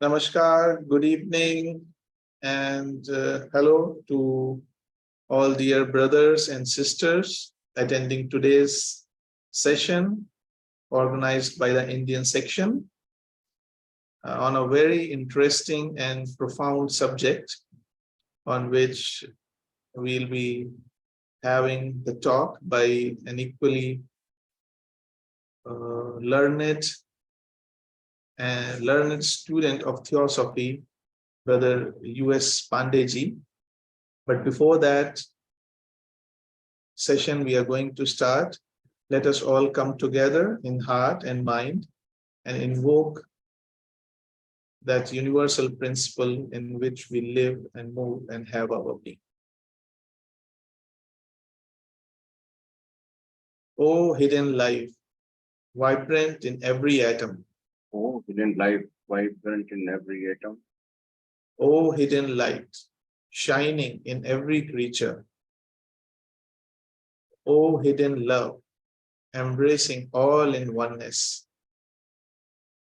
Namaskar, good evening, and hello to all dear brothers and sisters attending today's session organized by the Indian section on a very interesting and profound subject on which we'll be having the talk by an equally learned student of theosophy, Brother U.S. Pandey. But before that session we are going to start, let us all come together in heart and mind and invoke that universal principle in which we live and move and have our being. O hidden life, vibrant in every atom. O hidden life, vibrant in every atom. O hidden light, shining in every creature. O hidden love, embracing all in oneness.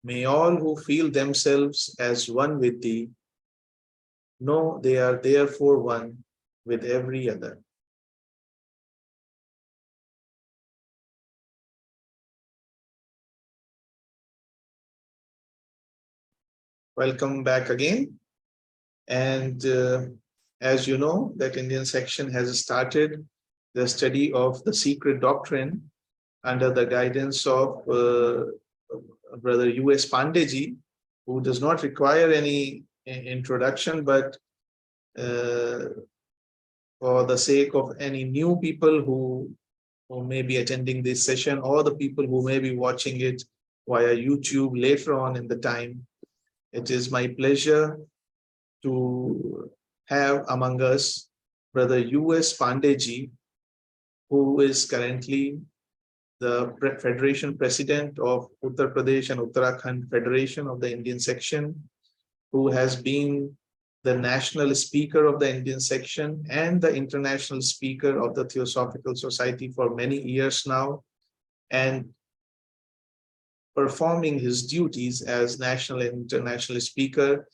May all who feel themselves as one with thee know they are therefore one with every other. Welcome back again. And as you know, that Indian section has started the study of the secret doctrine under the guidance of Brother U.S. Pandey, who does not require any introduction, but for the sake of any new people who may be attending this session, or the people who may be watching it via YouTube later on in the time, it is my pleasure to have among us Brother U.S. Pandey, who is currently the Federation President of Uttar Pradesh and Uttarakhand Federation of the Indian section, who has been the national speaker of the Indian section and the international speaker of the Theosophical Society for many years now, and performing his duties as national and international speaker.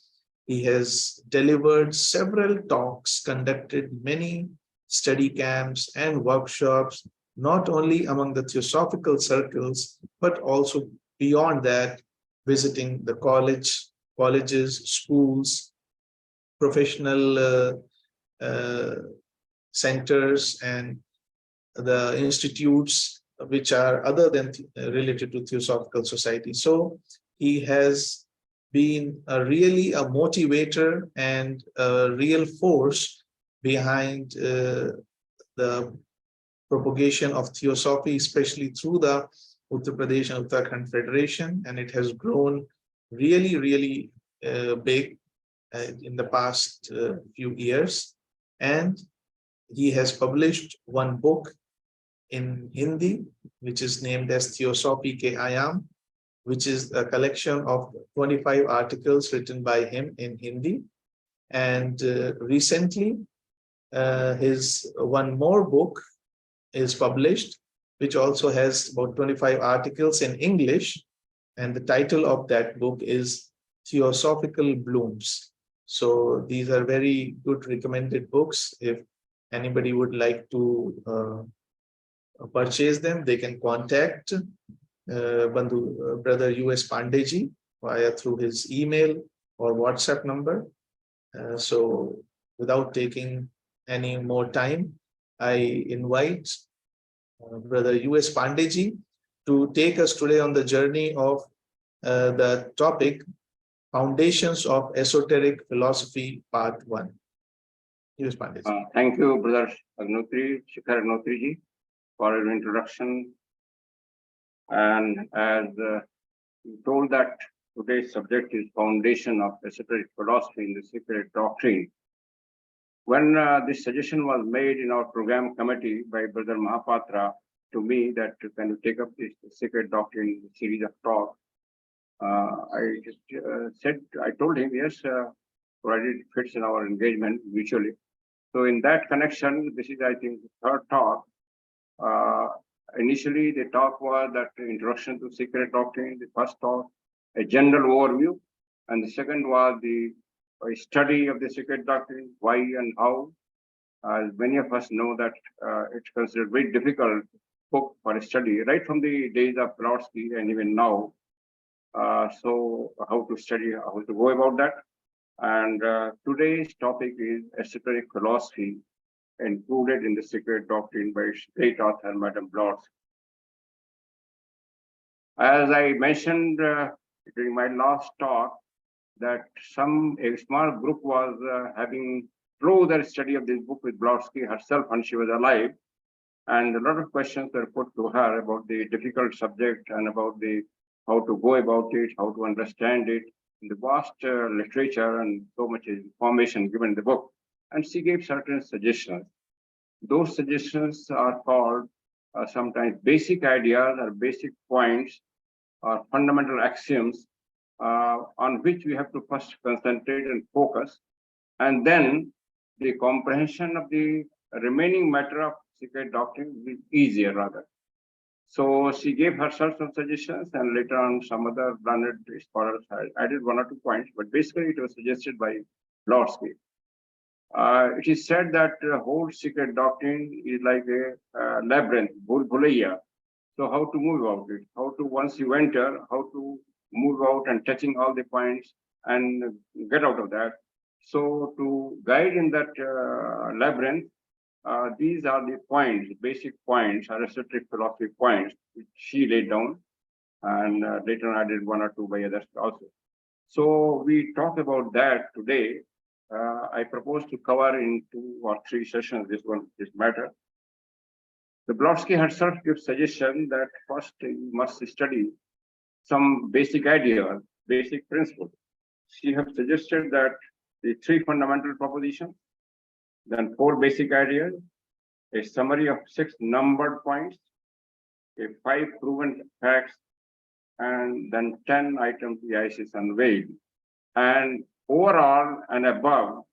He has delivered several talks, conducted many study camps and workshops, not only among the theosophical circles, but also beyond that, visiting the colleges, schools, professional centers, and the institutes which are other than related to Theosophical Society. So he has been really a motivator and a real force behind the propagation of Theosophy, especially through the Uttar Pradesh and Uttarakhand Federation, and it has grown really big in the past few years. And he has published one book in Hindi, which is named as Theosophy Ke Ayam, which is a collection of 25 articles written by him in Hindi. And recently, his one more book is published, which also has about 25 articles in English. And the title of that book is Theosophical Blooms. So these are very good recommended books. If anybody would like to purchase them, they can contact Brother U.S. Pandey through his email or WhatsApp number. So without taking any more time, I invite Brother U.S. Pandey to take us today on the journey of the topic, Foundations of Esoteric Philosophy, Part 1. U.S. Pandey. Thank you, Brother Agnihotri, Shikhar Agnihotri, for your introduction. And as you told that today's subject is Foundation of Esoteric Philosophy in the Secret Doctrine. When this suggestion was made in our program committee by Brother Mahapatra to me that can you take up this Secret Doctrine series of talk, I just I told him, yes, provided it fits in our engagement mutually. So in that connection, this is, I think, the third talk. Initially, the talk was that introduction to Secret Doctrine, the first talk, a general overview. And the second was the study of the secret doctrine, why and how. As many of us know that it's considered very difficult book for study, right from the days of Brodsky and even now. So how to study, how to go about that. And today's topic is esoteric philosophy, included in the secret doctrine by great author Madame Blavatsky. As I mentioned during my last talk, that a small group was having through their study of this book with Blavatsky herself when she was alive, and a lot of questions were put to her about the difficult subject and about the how to go about it, how to understand it, in the vast literature and so much information given in the book. And she gave certain suggestions. Those suggestions are called sometimes basic ideas or basic points or fundamental axioms on which we have to first concentrate and focus, and then the comprehension of the remaining matter of secret doctrine will be easier rather. So she gave herself some suggestions, and later on some other learned scholars added 1 or 2 points, but basically it was suggested by Blavatsky. It is said that the whole secret doctrine is like a labyrinth, bhulaiya. So how to move about it? How to, once you enter, how to move out and touching all the points and get out of that. So to guide in that labyrinth, these are the points, basic points, or esoteric philosophy points, which she laid down, and later on added 1 or 2 by others also. So we talk about that today. I propose to cover in 2 or 3 sessions this matter. The Blavatsky herself gives suggestion that first you must study some basic ideas, basic principles. She has suggested that the 3 fundamental propositions, then 4 basic ideas, a summary of 6 numbered points, a 5 proven facts, and then 10 items the ISIS unveiled. And overall and above,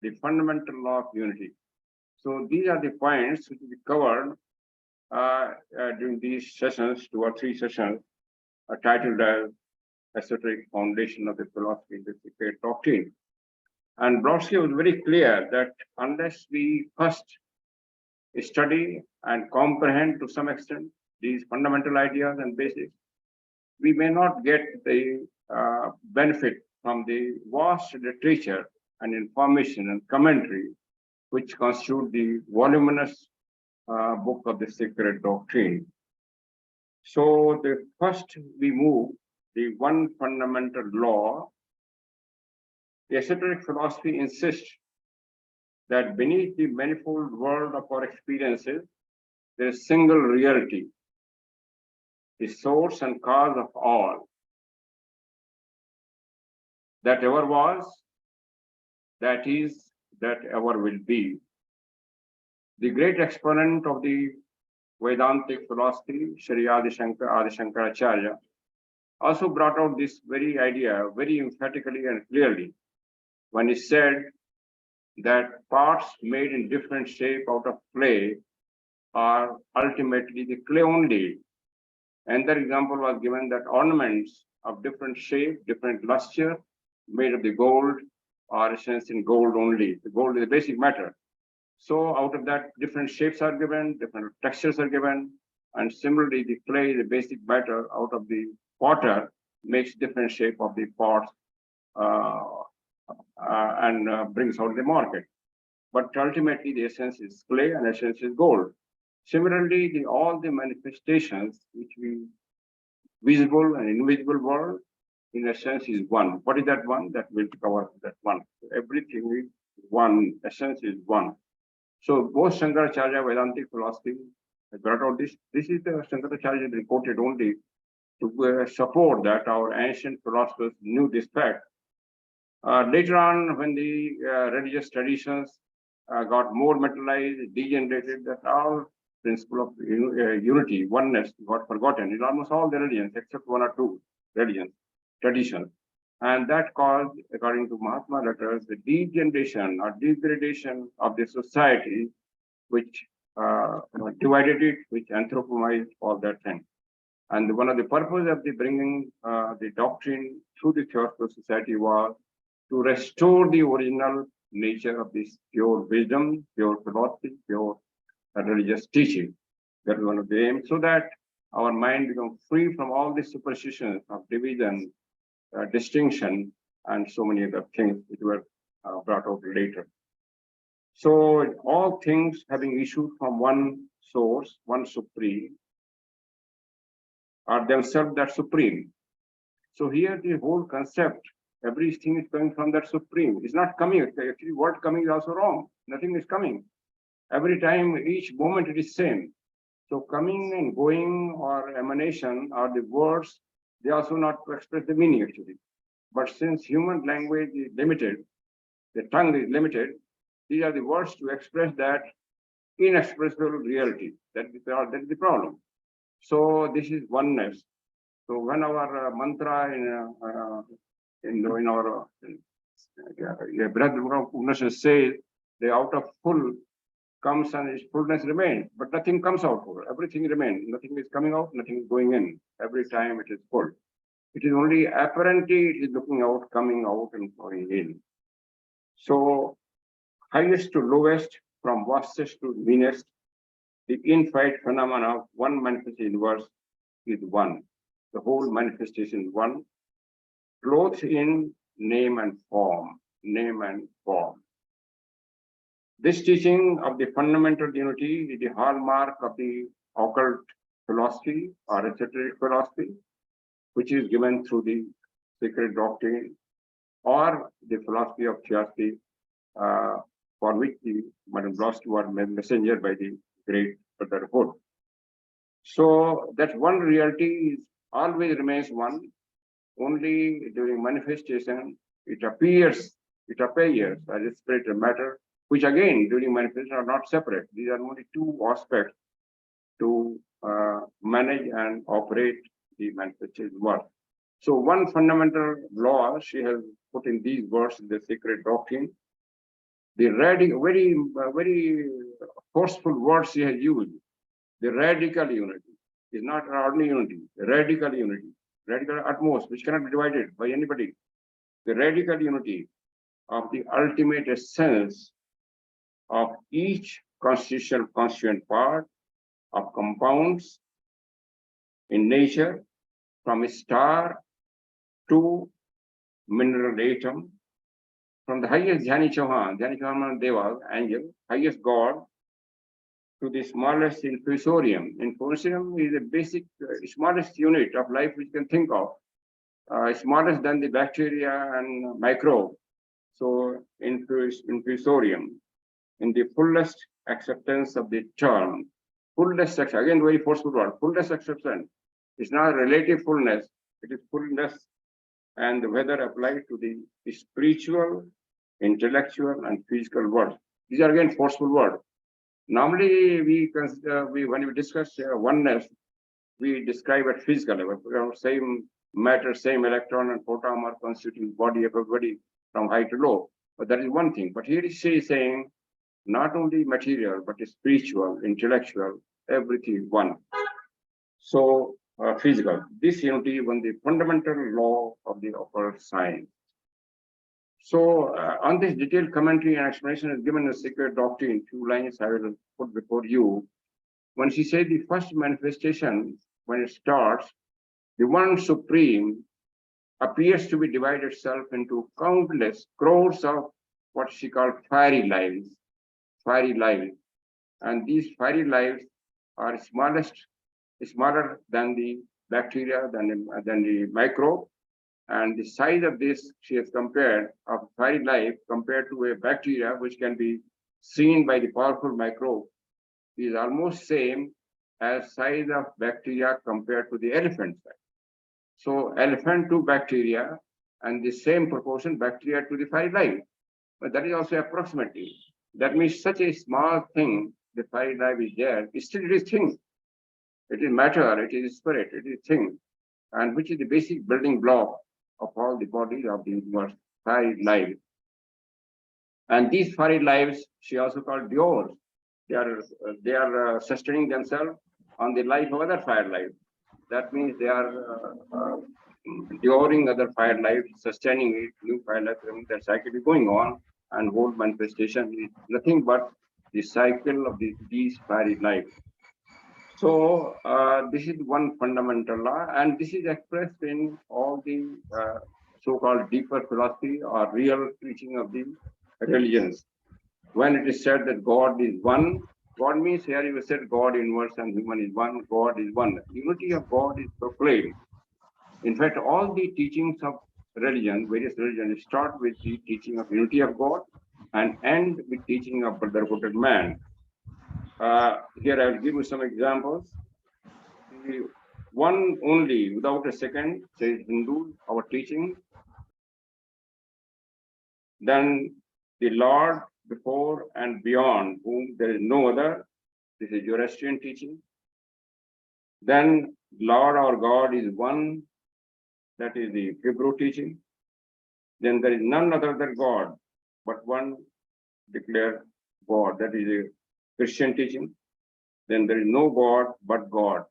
the fundamental law of unity. So these are the points which will be covered during these sessions, 2 or 3 sessions, titled as Esoteric Foundation of the Philosophy of the Secret Doctrine. And Blavatsky was very clear that unless we first study and comprehend to some extent these fundamental ideas and basics, we may not get the benefit from the vast literature and information and commentary which constitute the voluminous book of the secret doctrine. So the first we move the 1 fundamental law. The esoteric philosophy insists that beneath the manifold world of our experiences, there is single reality, the source and cause of all, that ever was, that is, that ever will be. The great exponent of the Vedantic philosophy, Sri Adi Shankaracharya, also brought out this very idea very emphatically and clearly when he said that parts made in different shape out of clay are ultimately the clay only. And that example was given that ornaments of different shape, different luster, made of the gold, are essentially in gold only. The gold is the basic matter. So out of that, different shapes are given, different textures are given, and similarly, the clay, the basic matter out of the potter, makes different shape of the pots and brings out the market. But ultimately, the essence is clay and essence is gold. Similarly, all the manifestations which we visible and invisible world, in essence, is one. What is that one? That will cover that one. So everything is one. Essence is one. So both Shankaracharya, Vedantic philosophy, brought out this. This is the Shankaracharya reported only to support that our ancient philosophers knew this fact. Later on, when the religious traditions got more metallized, degenerated, that our principle of unity, oneness got forgotten in almost all the religions except 1 or 2 religions, traditions. And that caused, according to Mahatma letters, the degeneration or degradation of the society, which divided it, which anthropomized all that thing. And one of the purpose of the bringing the doctrine through the Theosophical Society was to restore the original nature of this pure wisdom, pure philosophy, pure religious teaching. That is one of the aims, so that our mind becomes free from all the superstitions of division, distinction, and so many other things which were brought out later. So all things having issued from one source, one supreme, are themselves that supreme. So here the whole concept, everything is coming from that supreme. It's not coming. Actually, word coming is also wrong. Nothing is coming. Every time, each moment it is same. So coming and going or emanation are the words, they also not to express the meaning actually. But since human language is limited, the tongue is limited, these are the words to express that inexpressible reality. That is the problem. So this is oneness. So when our mantra in our Brahma says, the out of full comes and its fullness remains, but nothing comes out. Everything remains. Nothing is coming out, nothing is going in. Every time it is full. It is only apparently it is looking out, coming out, and going in. So highest to lowest, from vastest to meanest, the infinite phenomena of one manifest universe is one. The whole manifestation is one, clothed in name and form, name and form. This teaching of the fundamental unity is the hallmark of the occult philosophy or esoteric philosophy, which is given through the sacred doctrine or the philosophy of theosophy, for which the Madam Blavatsky was messenger by the great Brotherhood. So that one reality is always remains one. Only during manifestation it appears as a spirit matter, which again during manifestation are not separate. These are only two aspects to manage and operate the manifestation work. So one fundamental law she has put in these words in the sacred doctrine. The very forceful words she has used. The radical unity is not an ordinary unity. The radical unity, radical utmost, which cannot be divided by anybody. The radical unity of the ultimate essence of each constituent part of compounds in nature, from a star to mineral atom, from the highest Jnani Chauhan Deva, angel, highest God, to the smallest infusorium. Infusorium is a basic, smallest unit of life which you can think of, smallest than the bacteria and microbe. So infusorium, in the fullest acceptance of the term, fullest, again very forceful word, fullest acceptance. It's not relative fullness, it is fullness, and whether applied to the spiritual, intellectual, and physical world. These are again forceful words. Normally, we consider, when we discuss oneness, we describe at physical level. Same matter, same electron and proton are constituting body of everybody from high to low. But that is one thing. But here she is saying not only material, but spiritual, intellectual, everything one. So physical. This unity is the fundamental law of the occult science. So on this detailed commentary and explanation is given in the sacred doctrine, 2 lines I will put before you. When she said the first manifestation, when it starts, the one supreme appears to be divided itself into countless crores of what she called fiery lives. And these fiery lives are smaller than the bacteria, than the microbe. And the size of this, she has compared, of fiery life compared to a bacteria, which can be seen by the powerful microbe, is almost same as size of bacteria compared to the elephant size. So elephant to bacteria, and the same proportion bacteria to the fiery life. But that is also approximately. That means such a small thing, the fiery life is there, still it is thing. It is matter, it is spirit, it is thing, and which is the basic building block of all the bodies of the universe, fiery life. And these fiery lives, she also called diors. They are sustaining themselves on the life of other fire life. That means they are devouring other fire life, sustaining it, new fire life. That cycle is going on, and whole manifestation is nothing but the cycle of these fiery life. So this is one fundamental law, and this is expressed in all the so-called deeper philosophy or real teaching of the religions. When it is said that God is one, God means here you said God, universe, and human is one. God is one. Unity of God is proclaimed. In fact, all the teachings of religion, various religions, start with the teaching of unity of God and end with teaching of brotherhood of man. Here I will give you some examples. The one only, without a second, says Hindu, our teaching. Then the Lord before and beyond whom there is no other. This is Zoroastrian teaching. Then Lord our God is one. That is the Hebrew teaching. Then there is none other than God, but one declared God. That is a Christian teaching. Then there is no God but God.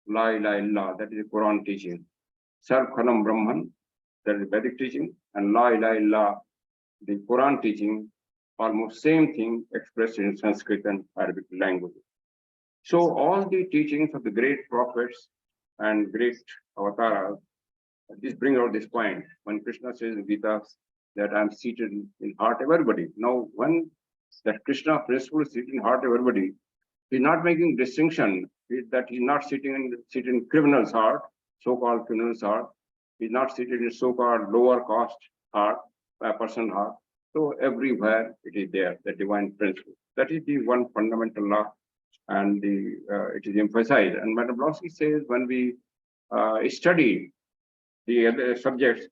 La ilaha illallah. That is a Quran teaching. Sarv Khalam Brahman. That is Vedic teaching. And La ilaha illallah, the Quran teaching, almost same thing expressed in Sanskrit and Arabic language. So all the teachings of the great prophets and great avatars, this brings out this point. When Krishna says in Gita that I'm seated in heart of everybody. Now, when that Krishna principle is seated in heart of everybody, he's not making distinction that he's not sitting in criminal's heart, so-called criminal's heart. He's not seated in so-called lower caste heart, person heart. So everywhere it is there, the divine principle. That is the one fundamental law, and it is emphasized. And Madam Blonsky says when we study the other subjects,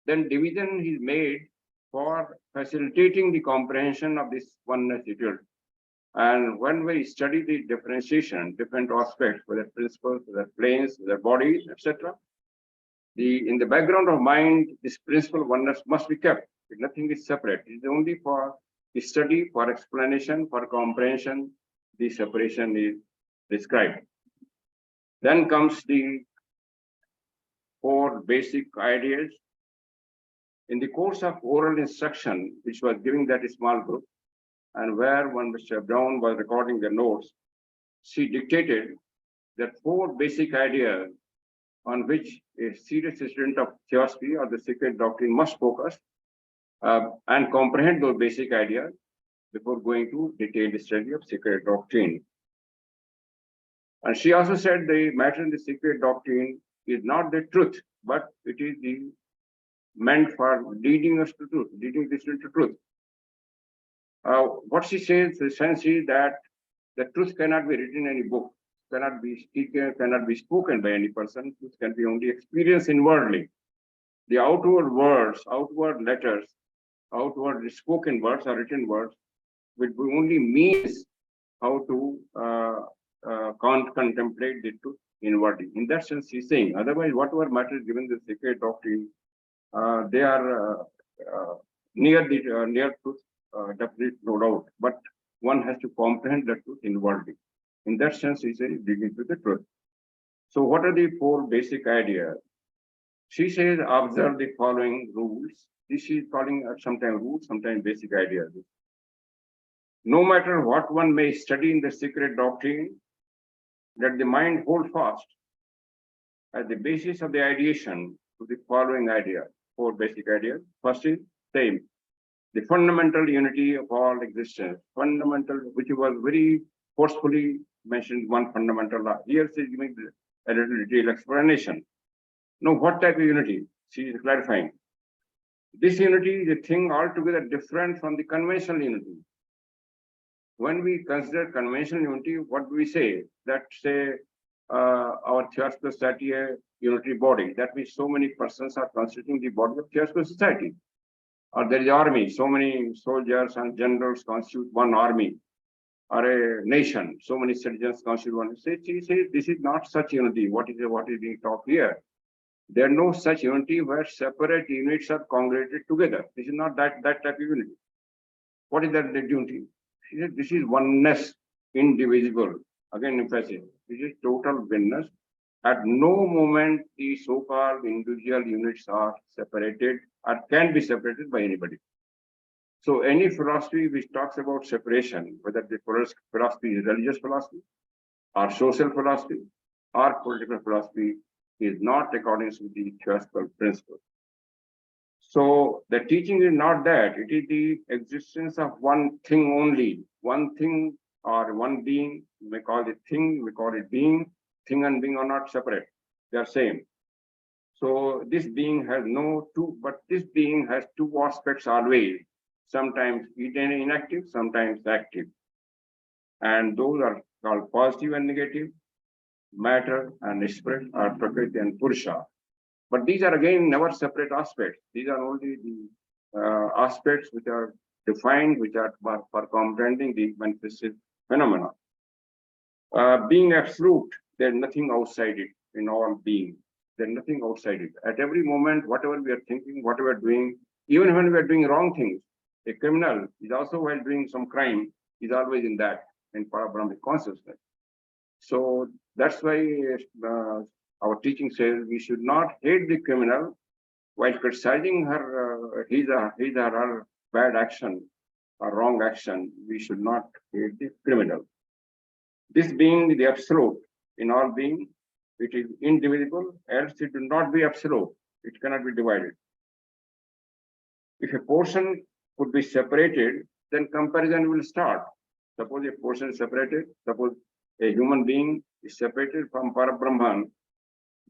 then division is made for facilitating the comprehension of this oneness utility. And when we study the differentiation, different aspects, whether principles, whether planes, whether bodies, etc., in the background of mind, this principle oneness must be kept. Nothing is separate. It is only for study, for explanation, for comprehension, the separation is described. Then comes the 4 basic ideas. In the course of oral instruction, which was giving that small group, and where when Mr. Brown was recording the notes, she dictated that 4 basic ideas on which a serious student of theosophy or the secret doctrine must focus and comprehend those basic ideas before going to detailed study of secret doctrine. And she also said the matter in the secret doctrine is not the truth, but it is meant for leading us to truth, leading the student to truth. What she says, the sense is that the truth cannot be written in any book, cannot be spoken by any person. Truth can be only experienced inwardly. The outward words, outward letters, outward spoken words or written words will be only means how to contemplate the truth inwardly. In that sense, she's saying, otherwise, whatever matters given the secret doctrine, they are near truth, definitely no doubt. But one has to comprehend the truth inwardly. In that sense, he says, digging to the truth. So, what are the 4 basic ideas? She says, observe the following rules. This is calling sometimes rules, sometimes basic ideas. No matter what one may study in the secret doctrine, let the mind hold fast as the basis of the ideation to the following idea, 4 basic ideas. First is same, the fundamental unity of all existence, fundamental, which was very forcefully mentioned, one fundamental law. Here she is giving a little detailed explanation. Now, what type of unity? She is clarifying. This unity is a thing altogether different from the conventional unity. When we consider conventional unity, what do we say? That say our Theosophical Society a unitary body. That means so many persons are constituting the body of Theosophical Society. Or there is army, so many soldiers and generals constitute one army. Or a nation, so many citizens constitute one. She says this is not such unity. What is being taught here? There is no such unity where separate units are congregated together. This is not that type of unity. What is that unity? She said this is oneness, indivisible. Again, emphasis. This is total oneness, At no moment the so-called individual units are separated or can be separated by anybody. So any philosophy which talks about separation, whether the philosophy is religious philosophy or social philosophy or political philosophy, is not according to the theoretical principle. So the teaching is not that, it is the existence of one thing only, one thing or one being. We call it thing, we call it being. Thing and being are not separate, they are same. So this being has but this being has two aspects always, sometimes inactive, sometimes active. And those are called positive and negative, matter and spirit, or Prakriti and Purusha. But these are again never separate aspects. These are only the aspects which are defined, which are for comprehending the manifested phenomena. Being absolute, there's nothing outside it in all being. There's nothing outside it. At every moment, whatever we are thinking, whatever we are doing, even when we are doing wrong things, a criminal is also while doing some crime, is always in that, in Parabrahmic consciousness. So that's why our teaching says we should not hate the criminal while criticizing her, his or her bad action or wrong action. We should not hate the criminal. This being the absolute in all being, it is indivisible, else it will not be absolute. It cannot be divided. If a portion could be separated, then comparison will start. Suppose a portion is separated, suppose a human being is separated from Parabrahman,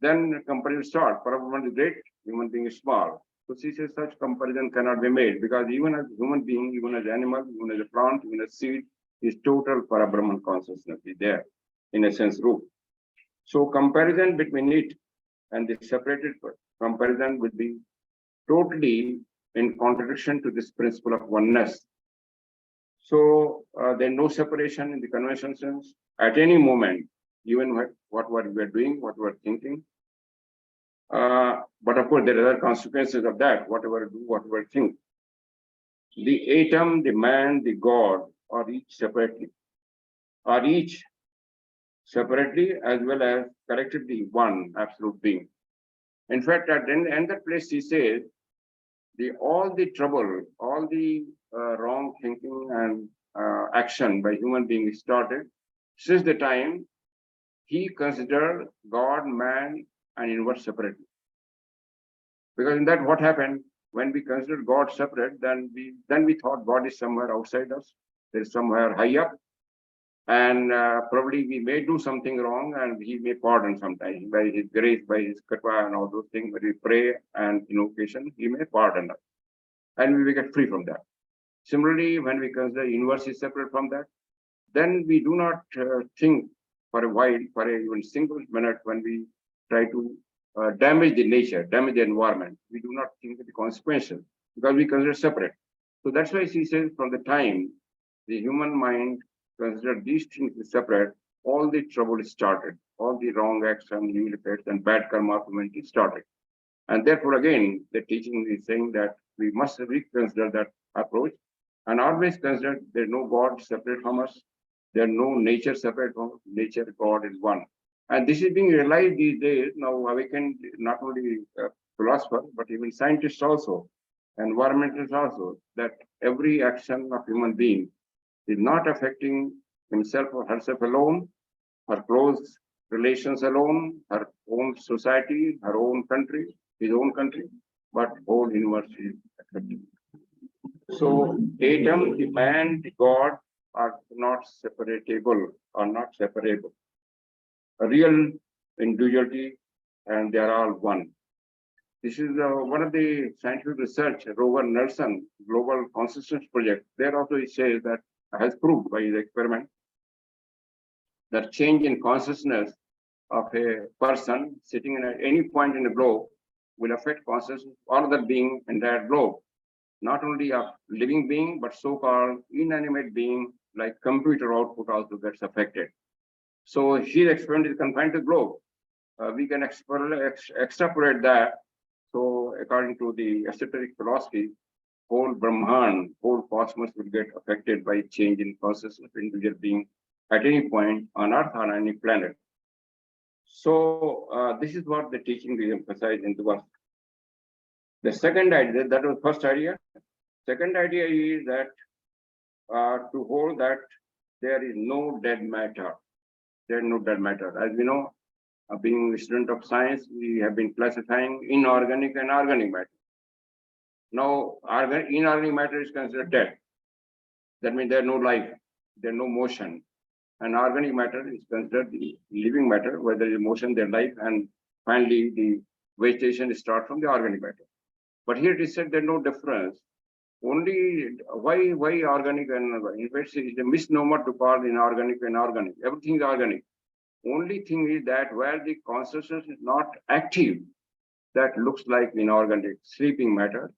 then comparison starts. Parabrahman is great, human being is small. So she says such comparison cannot be made, because even as human being, even as animal, even as a plant, even as seed, is total Parabrahman consciousness is there, in a sense root. So comparison between it and the separated comparison would be totally in contradiction to this principle of oneness. So there's no separation in the conventional sense at any moment, even what we are doing, what we are thinking. But of course, there are other consequences of that, whatever do, whatever think. The atom, the man, the God are each separately as well as collectively one absolute being. In fact, at the end that place, he says, all the trouble, all the wrong thinking and action by human beings started since the time he considered God, man, and universe separately. Because in that, what happened when we considered God separate, then we thought God is somewhere outside us, there is somewhere high up, and probably we may do something wrong, and he may pardon sometimes by his grace, by his kripa, and all those things. When we pray and invocation, he may pardon us, and we will get free from that. Similarly, when we consider universe is separate from that, then we do not think for a while, for a even single minute, when we try to damage the nature, damage the environment. We do not think of the consequences because we consider separate. So that's why she says, from the time the human mind considered these things as separate, all the trouble started, all the wrong action, evil effects, and bad karma of humanity started. And therefore, again, the teaching is saying that we must reconsider that approach and always consider there's no God separate from us. There's no nature separate from us. Nature, God is one. And this is being realized these days. Now, awakened not only philosophers, but even scientists also, environmentalists also, that every action of human being is not affecting himself or herself alone, her close relations alone, her own society, her own country, his own country, but whole universe is affected. So atom, the man, the God are not separatable, are not separable. A real individuality, and they are all one. This is one of the scientific research, Rover Nelson Global Consciousness Project. There also it says that has proved by the experiment that change in consciousness of a person sitting in any point in the globe will affect consciousness of other being in that globe. Not only a living being, but so-called inanimate being like computer output also gets affected. So his experiment is confined to globe. We can extrapolate that. So according to the esoteric philosophy, whole Brahman, whole cosmos will get affected by change in consciousness of individual being at any point on Earth or on any planet. So this is what the teaching is emphasized in the verse. The second idea, that was first idea. Second idea is that to hold that there is no dead matter. There is no dead matter. As we know, being a student of science, we have been classifying inorganic and organic matter. Now, inorganic matter is considered dead. That means there is no life, there is no motion. And organic matter is considered the living matter, where there is motion, there is life, and finally the vegetation starts from the organic matter. But here it is said there is no difference. Only why organic and in fact it is a misnomer to call inorganic and organic. Everything is organic. Only thing is that where the consciousness is not active, that looks like inorganic, sleeping matter.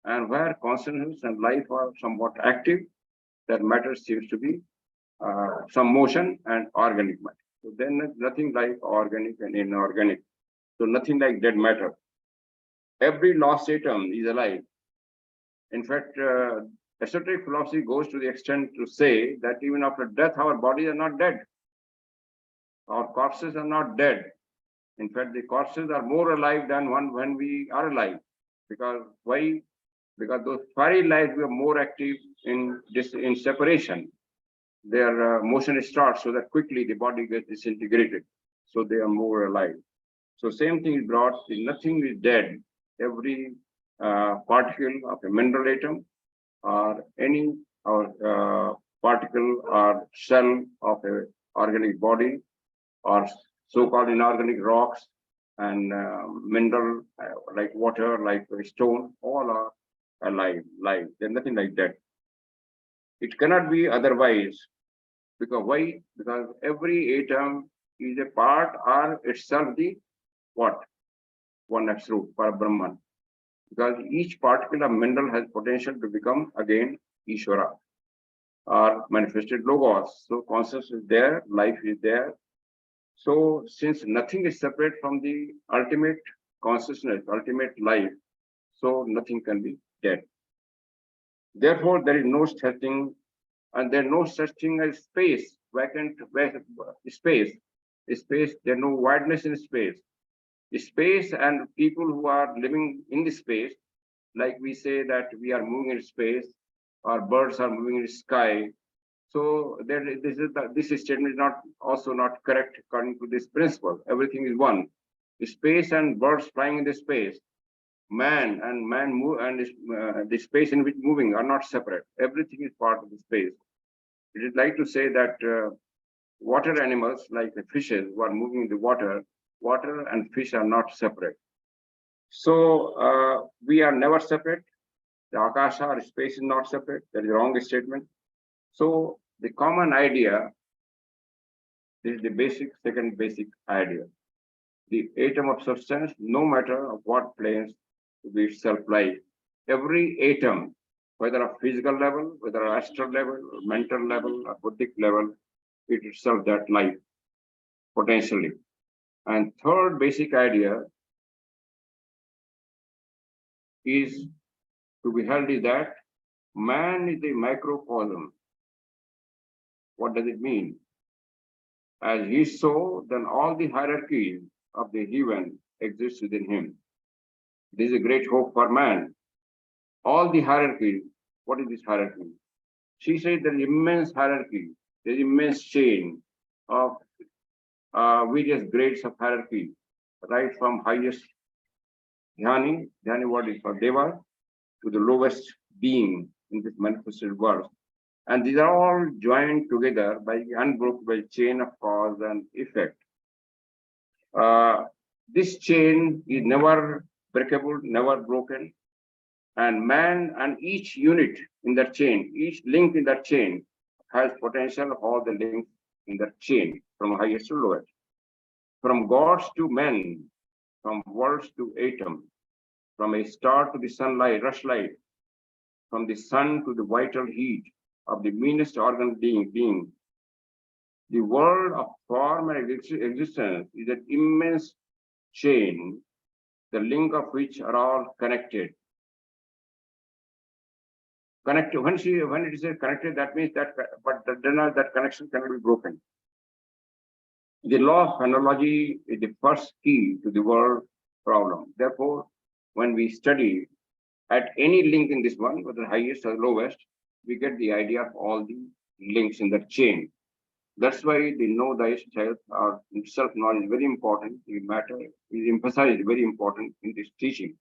And where consciousness and life are somewhat active, that matter seems to be some motion and organic matter. So then nothing like organic and inorganic. So nothing like dead matter. Every lost atom is alive. In fact, esoteric philosophy goes to the extent to say that even after death, our bodies are not dead. Our corpses are not dead. In fact, the corpses are more alive than when we are alive. Because why? Because those fiery lights were more active in separation. Their motion starts so that quickly the body gets disintegrated. So they are more alive. So same thing is brought, nothing is dead. Every particle of a mineral atom or any particle or cell of a organic body or so-called inorganic rocks and mineral like water, like stone, all are alive, live. There's nothing like that. It cannot be otherwise. Because why? Because every atom is a part or itself the what? One absolute, Parabrahman. Because each particle of mineral has potential to become again Ishvara or manifested Logos. So consciousness is there, life is there. So since nothing is separate from the ultimate consciousness, ultimate life, so nothing can be dead. Therefore, there is no such thing, and there is no such thing as space, vacant space. Space, there is no wideness in space. Space and people who are living in the space, like we say that we are moving in space, or birds are moving in the sky. So this statement is also not correct according to this principle. Everything is one. Space and birds flying in the space, man move, and the space in which moving are not separate. Everything is part of the space. It is like to say that water animals like the fishes who are moving in the water and fish are not separate. So we are never separate. The akasha or space is not separate. That is a wrong statement. So the common idea is the second basic idea. The atom of substance, no matter of what planes to be itself life, every atom, whether a physical level, whether an astral level, or mental level, or buddhic level, it itself that life potentially. And third basic idea is to be held is that man is a microcosm. What does it mean? As he is so, then all the hierarchies of the heaven exist within him. This is a great hope for man. All the hierarchies, what is this hierarchy? She said there is immense hierarchy, there is immense chain of various grades of hierarchy, right from highest Dhyani what is for Deva, to the lowest being in this manifested world. And these are all joined together by the unbroken chain of cause and effect. This chain is never breakable, never broken. And man and each unit in that chain, each link in that chain has potential of all the links in that chain from highest to lowest. From gods to men, from worlds to atom, from a star to the sunlight, rushlight, from the sun to the vital heat of the meanest organ being. The world of form and existence is an immense chain, the link of which are all connected. Connected. When it is connected, that means that, but then that connection cannot be broken. The law of analogy is the first key to the world problem. Therefore, when we study at any link in this one, whether highest or lowest, we get the idea of all the links in that chain. That's why the know thyself or self-knowledge is very important. The matter is emphasized very important in this teaching.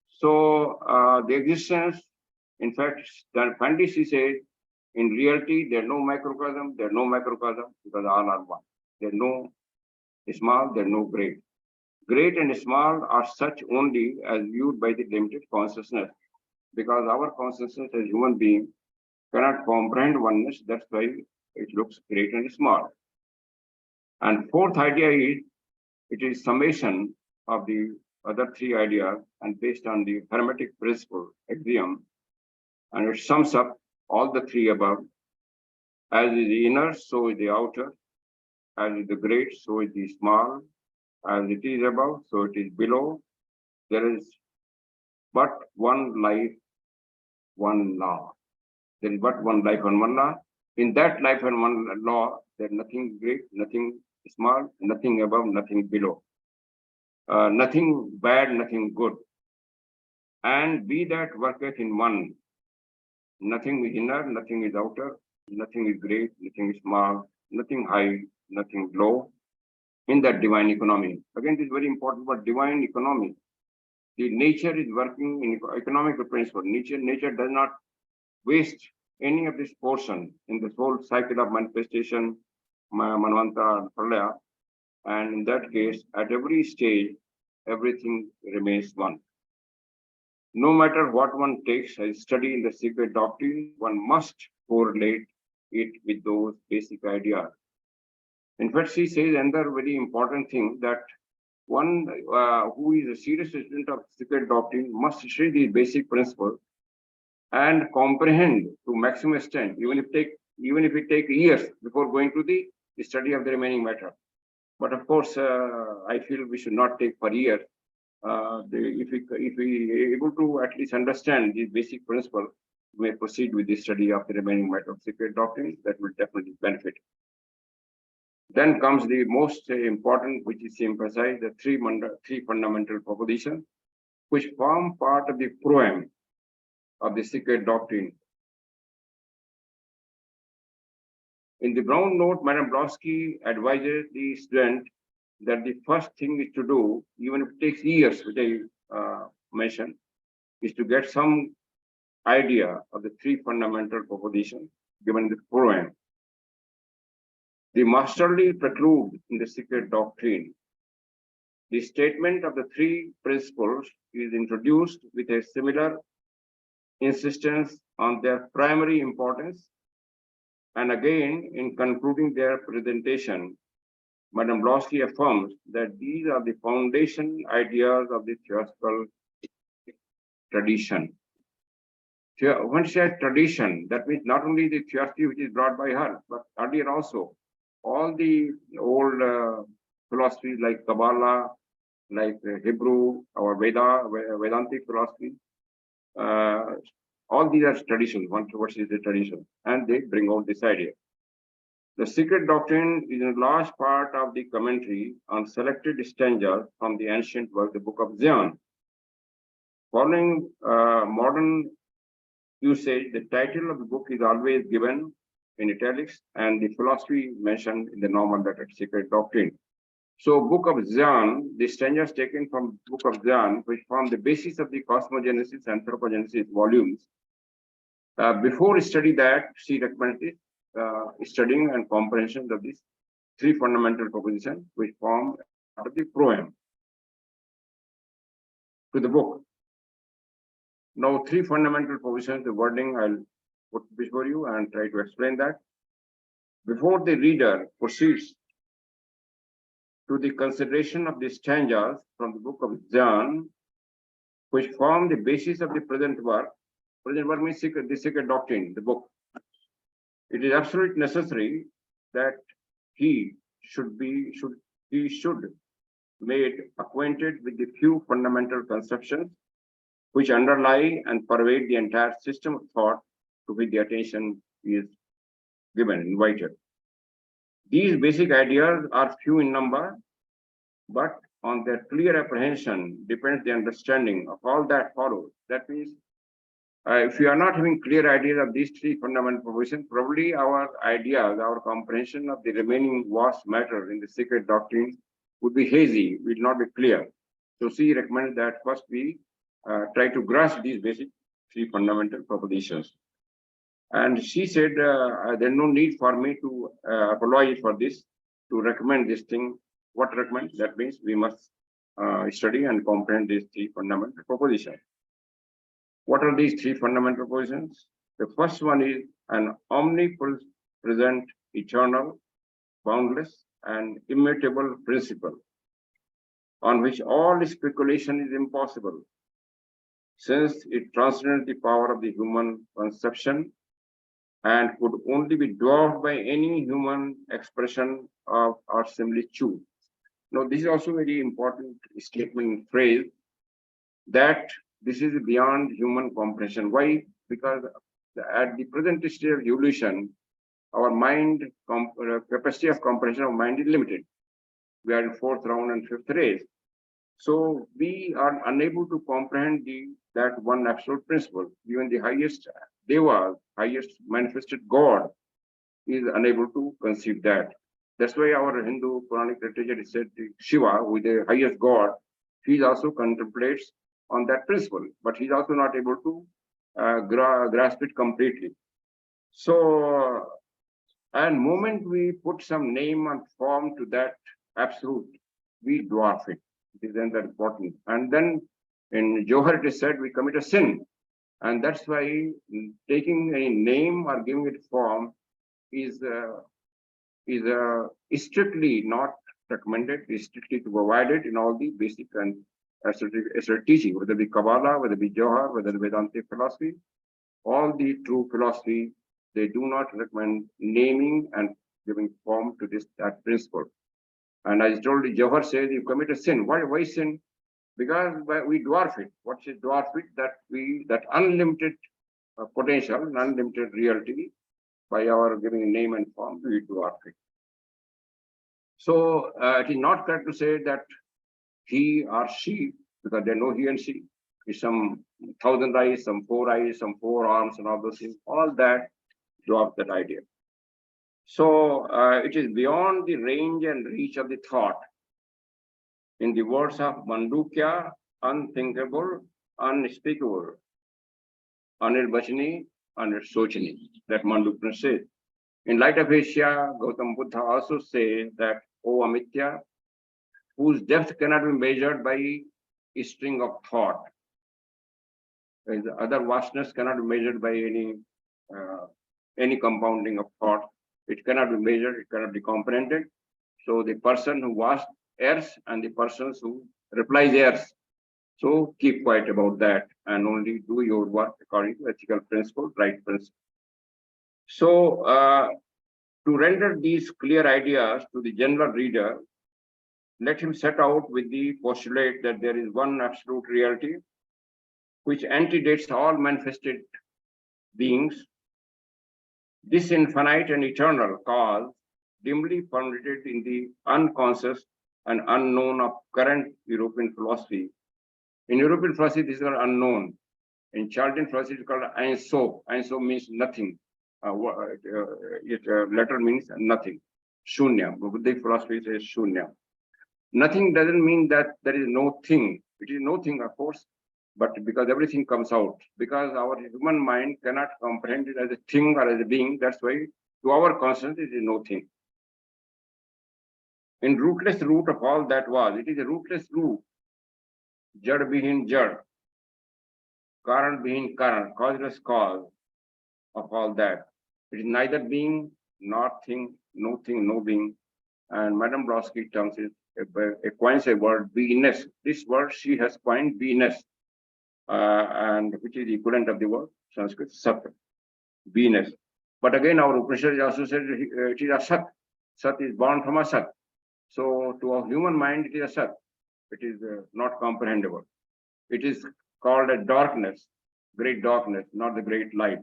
So the existence, in fact, Pandey says, in reality, there are no microcosm, there are no macrocosm, because all are one. There are no small, there are no great. Great and small are such only as viewed by the limited consciousness, because our consciousness as human being cannot comprehend oneness. That's why it looks great and small. And fourth idea is, it is summation of the other three ideas and based on the hermetic principle, axiom, and it sums up all the three above. As is the inner, so is the outer. As is the great, so is the small. As it is above, so it is below. There is but one life, one law. There is but one life and one law. In that life and one law, there is nothing great, nothing small, nothing above, nothing below. Nothing bad, nothing good. And be that worketh in one. Nothing is inner, nothing is outer, nothing is great, nothing is small, nothing high, nothing low. In that divine economy. Again, this is very important, but divine economy. The nature is working in economical principle. Nature does not waste any of this portion in this whole cycle of manifestation, Manvanta, Pralaya. And in that case, at every stage, everything remains one. No matter what one takes as study in the secret doctrine, one must correlate it with those basic ideas. In fact, she says another very important thing, that one who is a serious student of secret doctrine must study the basic principle and comprehend to maximum extent, even if it take years before going to the study of the remaining matter. But of course, I feel we should not take for years. If we able to at least understand the basic principle, we may proceed with the study of the remaining matter of secret doctrine. That will definitely benefit. Then comes the most important, which is emphasized, the three fundamental propositions, which form part of the proem of the secret doctrine. In the brown note, Madame Blonsky advises the student that the first thing is to do, even if it takes years, which I mentioned, is to get some idea of the three fundamental propositions given in the proem. The masterly prelude in the secret doctrine. The statement of the three principles is introduced with a similar insistence on their primary importance. And again, in concluding their presentation, Madame Blonsky affirms that these are the foundation ideas of the theosophical tradition. When she says tradition, that means not only the theosophy which is brought by her, but earlier also. All the old philosophies like Kabbalah, like Hebrew, or Vedantic philosophy, all these are traditions. What is the tradition? And they bring out this idea. The secret doctrine is a large part of the commentary on selected stanzas from the ancient work, the Book of Zion. Following modern usage, the title of the book is always given in italics, and the philosophy mentioned in the normal letter, secret doctrine. So Book of Zion, the stanzas taken from Book of Zion, which form the basis of the cosmogenesis and anthropogenesis volumes. Before study that, she recommended studying and comprehension of these three fundamental propositions, which form part of the proem to the book. Now, three fundamental propositions, the wording I'll put before you and try to explain that. Before the reader proceeds to the consideration of the stanzas from the Book of Zion, which form the basis of the present work means the secret doctrine, the book. It is absolutely necessary that he should made acquainted with the few fundamental conceptions which underlie and pervade the entire system of thought to which the attention is given, invited. These basic ideas are few in number, but on their clear apprehension depends the understanding of all that follows. That means, if we are not having clear ideas of these three fundamental propositions, probably our ideas, our comprehension of the remaining vast matter in the secret doctrine would be hazy, will not be clear. So she recommends that first we try to grasp these basic three fundamental propositions. And she said, there's no need for me to apologize for this, to recommend this thing. What recommend? That means we must study and comprehend these three fundamental propositions. What are these three fundamental propositions? The first one is an omnipresent, eternal, boundless, and immutable principle on which all speculation is impossible, since it transcends the power of the human conception and could only be dwarfed by any human expression of our similitude. Now, this is also very important statement phrase, that this is beyond human comprehension. Why? Because at the present stage of evolution, our mind, capacity of comprehension of mind is limited. We are in fourth round and fifth race. So we are unable to comprehend that one absolute principle. Even the highest Deva, highest manifested God, is unable to conceive that. That's why our Hindu Puranic literature is said Shiva, who is the highest God, he also contemplates on that principle, but he's also not able to grasp it completely. So, and moment we put some name and form to that absolute, we dwarf it. It is then that important. And then in Johar it is said we commit a sin. And that's why taking a name or giving it form is strictly not recommended, is strictly provided in all the basic and esoteric teaching, whether it be Kabbalah, whether it be Johar, whether it be Vedantic philosophy, all the true philosophy, they do not recommend naming and giving form to that principle. And as I told you, Johar says you commit a sin. Why sin? Because we dwarf it. What is dwarf it? That unlimited potential, unlimited reality, by our giving name and form, we dwarf it. So it is not correct to say that he or she, because they know he and she, is some 1,000 eyes, some 4 eyes, some 4 arms, and all those things. All that dwarf that idea. So it is beyond the range and reach of the thought. In the words of Mandukya, unthinkable, unspeakable, anirvachani, unsochani, that Mandukya says. In light of Asia, Gautam Buddha also says that, O Amitya, whose depth cannot be measured by a string of thought. The other vastness cannot be measured by any compounding of thought. It cannot be measured, it cannot be comprehended. So the person who was errs and the persons who replies errs. So keep quiet about that and only do your work according to ethical principle, right principle. So to render these clear ideas to the general reader, let him set out with the postulate that there is one absolute reality which antedates all manifested beings. This infinite and eternal cause, dimly formulated in the unconscious and unknown of current European philosophy. In European philosophy, this is called unknown. In Chaldean philosophy, it is called Ein Sof. Ein Sof means nothing. Letter means nothing. Shunya. Buddhist philosophy says Shunya. Nothing doesn't mean that there is no thing. It is no thing, of course, but because everything comes out. Because our human mind cannot comprehend it as a thing or as a being, that's why to our consciousness it is no thing. In rootless root of all that was, it is a rootless root. Jad being jad, Karan being Karan, causeless cause of all that. It is neither being nor thing, no thing, no being. And Madame Blavatsky terms it, coins a word, beingness. This word she has coined, beingness, and which is the equivalent of the word Sanskrit Sat, beingness. But again, our Upanishad also said it is a Sat. Sat is born from a Sat. So to a human mind, it is a Sat. It is not comprehensible. It is called a darkness, great darkness, not the great light.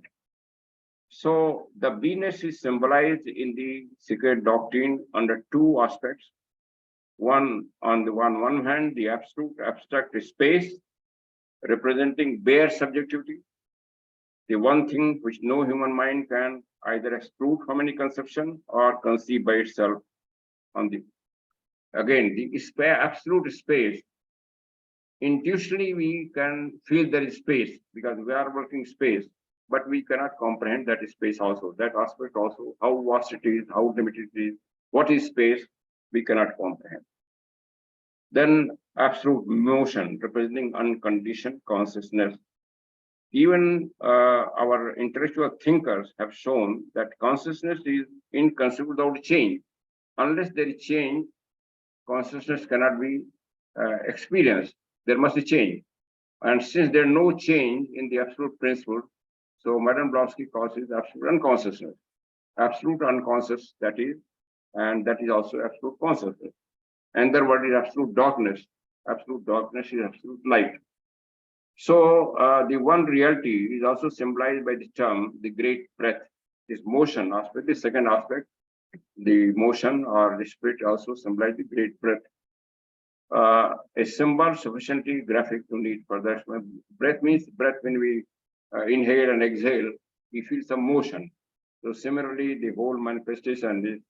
So the beingness is symbolized in the secret doctrine under two aspects. One, on the one hand, the absolute abstract space representing bare subjectivity, the one thing which no human mind can either exclude from any conception or conceive by itself. On the again, the absolute space, intuitionally we can feel there is space because we are working space, but we cannot comprehend that space also, that aspect also, how vast it is, how limited it is, what is space, we cannot comprehend. Then absolute motion representing unconditioned consciousness. Even our intellectual thinkers have shown that consciousness is inconceivable without change. Unless there is change, consciousness cannot be experienced. There must be change. And since there is no change in the absolute principle, so Madame Blavatsky calls it absolute unconsciousness. Absolute unconscious, that is, and that is also absolute consciousness. Another word is absolute darkness. Absolute darkness is absolute light. So the one reality is also symbolized by the term, the great breath, this motion aspect. The second aspect, the motion or the spirit also symbolizes the great breath. A symbol sufficiently graphic to need further. Breath means breath when we inhale and exhale, we feel some motion. So similarly, the whole manifestation is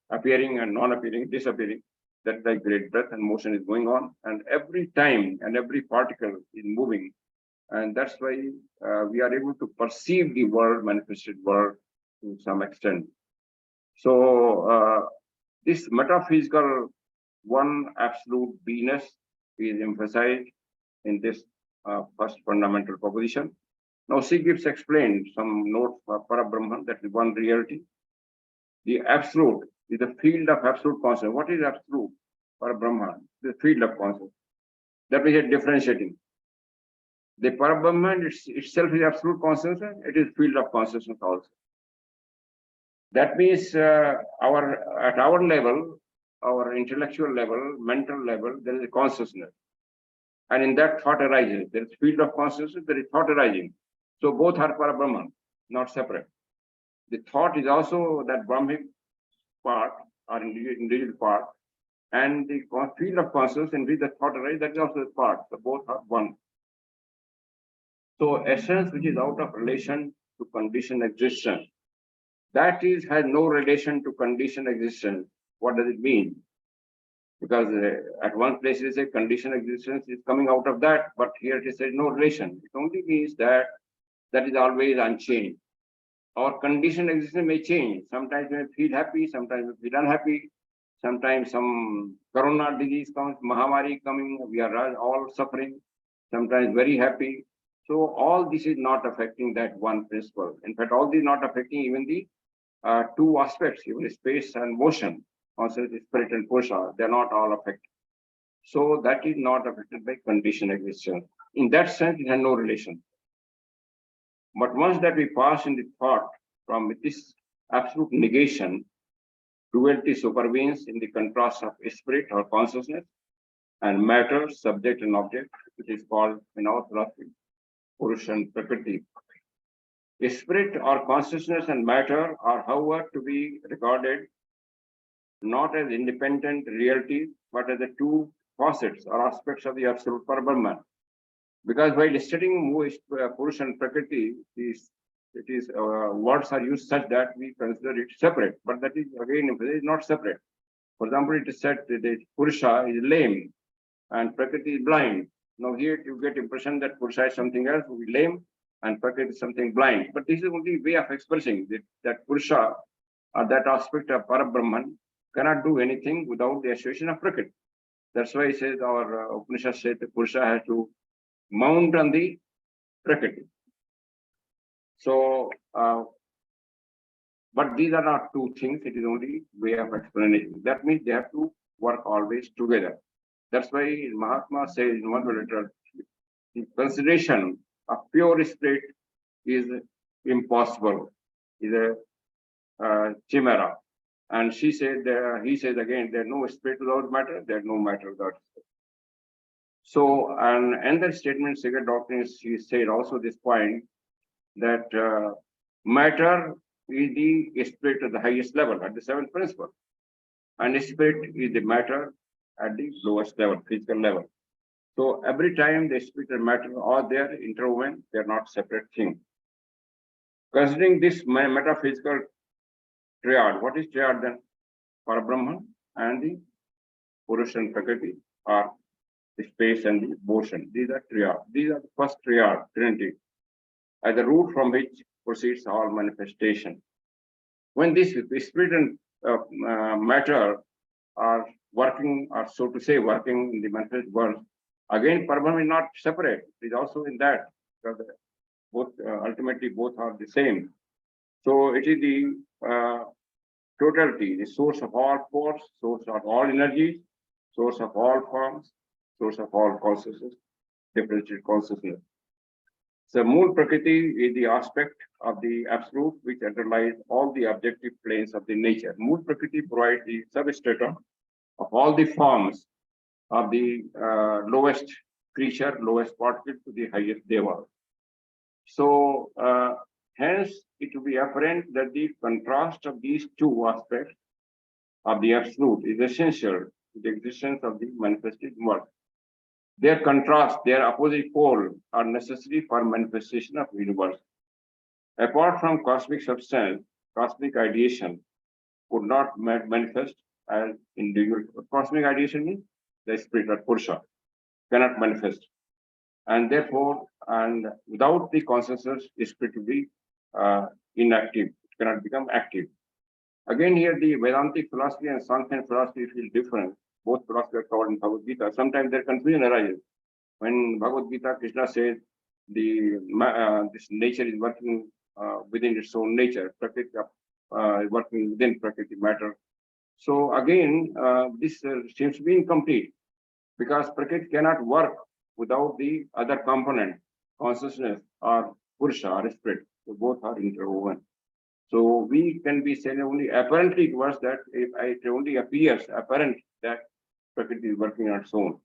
appearing and non-appearing, disappearing. That like great breath and motion is going on, and every time and every particle is moving, and that's why we are able to perceive the world, manifested world, to some extent. So this metaphysical one absolute beingness is emphasized in this first fundamental proposition. Now she gives explained some notes for Parabrahman, that is one reality. The absolute is the field of absolute consciousness. What is absolute Parabrahman? The field of consciousness. That means differentiating. The Parabrahman itself is absolute consciousness. It is field of consciousness also. That means at our level, our intellectual level, mental level, there is a consciousness. And in that thought arises. There is field of consciousness, there is thought arising. So both are Parabrahman, not separate. The thought is also that Brahmic part or individual part, and the field of consciousness in which the thought arises, that is also a part. So both are one. So essence which is out of relation to conditioned existence, that is has no relation to conditioned existence. What does it mean? Because at one place it is a conditioned existence is coming out of that, but here it says no relation. It only means that that is always unchanged. Our conditioned existence may change. Sometimes we feel happy, sometimes we feel unhappy. Sometimes some corona disease comes, Mahamari coming, we are all suffering, sometimes very happy. So all this is not affecting that one principle. In fact, all this is not affecting even the two aspects, even space and motion, also the spirit and Purusha, they're not all affected. So that is not affected by conditioned existence. In that sense, it has no relation. But once that we pass in the thought from this absolute negation, duality supervenes in the contrast of spirit or consciousness and matter, subject and object, which is called in our philosophy, Purusha and Prakriti. Spirit or consciousness and matter are, however, to be regarded not as independent realities, but as the two facets or aspects of the absolute Parabrahman. Because while studying Purusha and Prakriti, words are used such that we consider it separate, but that is again it is not separate. For example, it is said that Purusha is lame and Prakriti is blind. Now here you get impression that Purusha is something else, who is lame, and Prakriti is something blind. But this is only way of expressing that Purusha or that aspect of Parabrahman cannot do anything without the association of Prakriti. That's why it says our Upanishad said that Purusha has to mount on the Prakriti. So, but these are not two things, it is only way of explanation. That means they have to work always together. That's why Mahatma says in Moderator, the consideration of pure spirit is impossible, is a chimera. And he says again, there's no spirit without matter, there's no matter without spirit. So, and another statement, Shikhar Doctrine, he said also this point, that Matter is the spirit at the highest level, at the seventh principle. And spirit is the matter at the lowest level, physical level. So every time the spirit and matter are there interwoven, they are not separate things. Considering this metaphysical triad, what is triad then? Parabrahman and the Purusha and Prakriti are the space and the motion. These are triad. These are the first triad, Trinity, at the root from which proceeds all manifestation. When this spirit and matter are working, or so to say, working in the manifest world, again, Parabrahman is not separate. It is also in that, because both ultimately both are the same. So it is the totality, the source of all force, source of all energy, source of all forms, source of all consciousness, differentiated consciousness. So Mool Prakriti is the aspect of the absolute which underlies all the objective planes of the nature. Mool Prakriti provides the substratum of all the forms of the lowest creature, lowest particle to the highest deva. So hence it will be apparent that the contrast of these two aspects of the absolute is essential to the existence of the manifested world. Their contrast, their opposite pole are necessary for manifestation of universe. Apart from cosmic substance, cosmic ideation could not manifest as individual. Cosmic ideation means the spirit or Purusha cannot manifest. And therefore, and without the consciousness, the spirit will be inactive, it cannot become active. Again, here the Vedantic philosophy and Sankhya philosophy feel different. Both philosophies are covered in Bhagavad Gita. Sometimes their confusion arises. When Bhagavad Gita, Krishna says this nature is working within its own nature, Prakriti working within Prakriti matter. So again, this seems to be incomplete because Prakriti cannot work without the other component, consciousness or Purusha or spirit. So both are interwoven. So we can be saying only apparently it was that it only appears apparent that Prakriti is working on its own.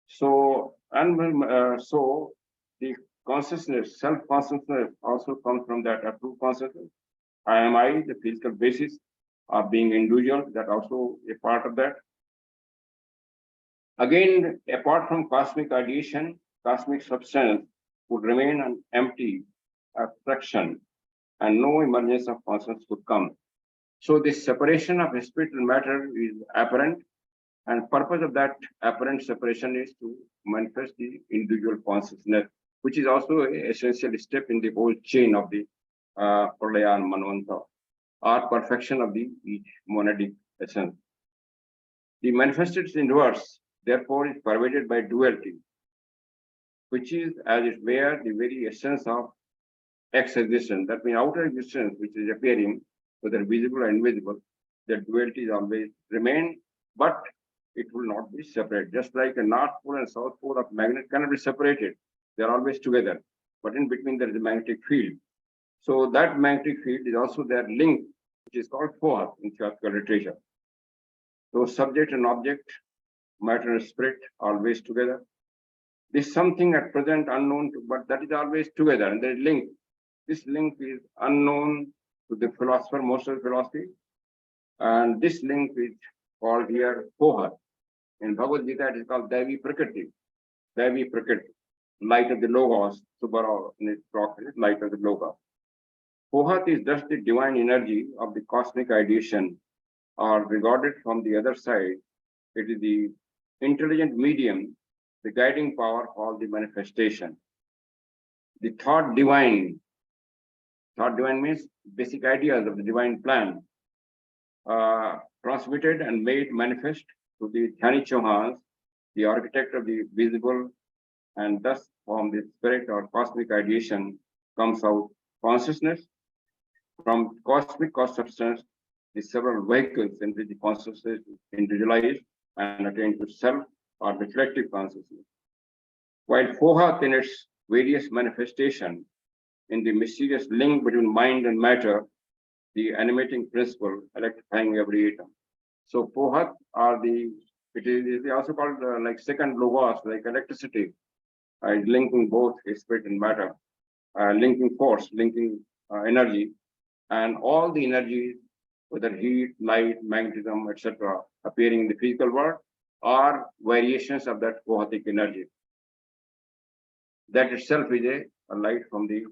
So so the consciousness, self-consciousness also comes from that approved consciousness. I am I, the physical basis of being individual, that also a part of that. Again, apart from cosmic ideation, cosmic substance would remain an empty abstraction and no emergence of consciousness could come. So this separation of spirit and matter is apparent, and purpose of that apparent separation is to manifest the individual consciousness, which is also an essential step in the whole chain of the Pralaya and Manvanta, or perfection of the each monadic essence. The manifested inverse, therefore, is pervaded by duality, which is, as it were, the very essence of existence. That means outer existence, which is appearing, whether visible or invisible, the duality is always remain, but it will not be separate. Just like a north pole and south pole of magnet cannot be separated. They are always together, but in between there is a magnetic field. So that magnetic field is also their link, which is called force in theoretical literature. So subject and object, matter and spirit, always together. This something at present unknown, but that is always together, and there is link. This link is unknown to the philosopher, most of the philosophy, and this link is called here Poha. In Bhagavad Gita, it is called Devi Prakriti. Devi Prakriti, light of the Logos, Subhara in its property, light of the Logos. Pohat is thus the divine energy of the cosmic ideation, or regarded from the other side, it is the intelligent medium, the guiding power of the manifestation. The thought divine means basic ideas of the divine plan, transmitted and made manifest to the Dhyani Chauhans, the architect of the visible, and thus from the spirit or cosmic ideation comes out consciousness. From cosmic substance, the several vehicles in which the consciousness is individualized and attain to self or reflective consciousness. While Fohat in its various manifestation in the mysterious link between mind and matter, the animating principle electrifying every atom. So Fohat are it is also called like second logos, like electricity, linking both spirit and matter, linking force, linking energy, and all the energies, whether heat, light, magnetism, etc., appearing in the physical world, are variations of that Gohatic energy. That itself is a light from the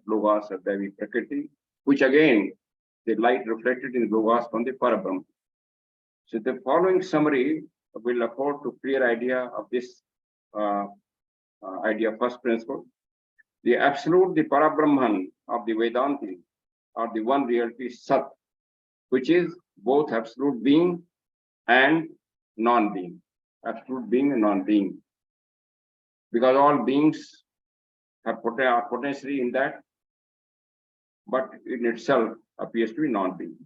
Logos of Devi Prakriti, which again, the light reflected in Logos from the Parabrahma. So the following summary will afford to clear idea of this idea, first principle. The absolute, the Parabrahman of the Vedanti, or the one reality Sat, which is both absolute being and non-being, absolute being and non-being. Because all beings are potentially in that, but in itself appears to be non-being.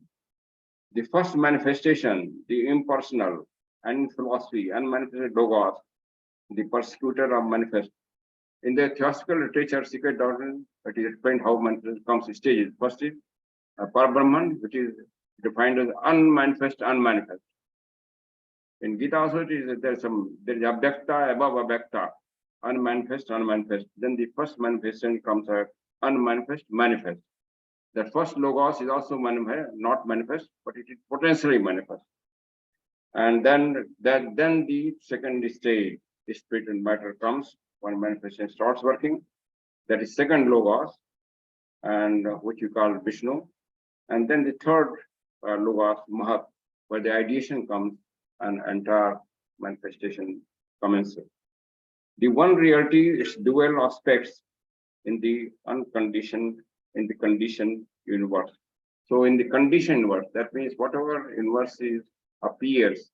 The first manifestation, the impersonal and philosophy, unmanifested Logos, the persecutor of manifest. In the theosophical literature, secret doctrine, it is explained how manifest comes in stages. First is Parabrahman, which is defined as unmanifest, unmanifest. In Gita also, there is Abhyakta, above Abhyakta, unmanifest, unmanifest. Then the first manifestation comes as unmanifest, manifest. The first Logos is also not manifest, but it is potentially manifest. And then the second stage, the spirit and matter comes when manifestation starts working. That is second Logos, and which you call Vishnu. And then the third Logos, Mahat, where the ideation comes and entire manifestation commences. The one reality is dual aspects in the unconditioned, in the conditioned universe. So in the conditioned universe, that means whatever universe appears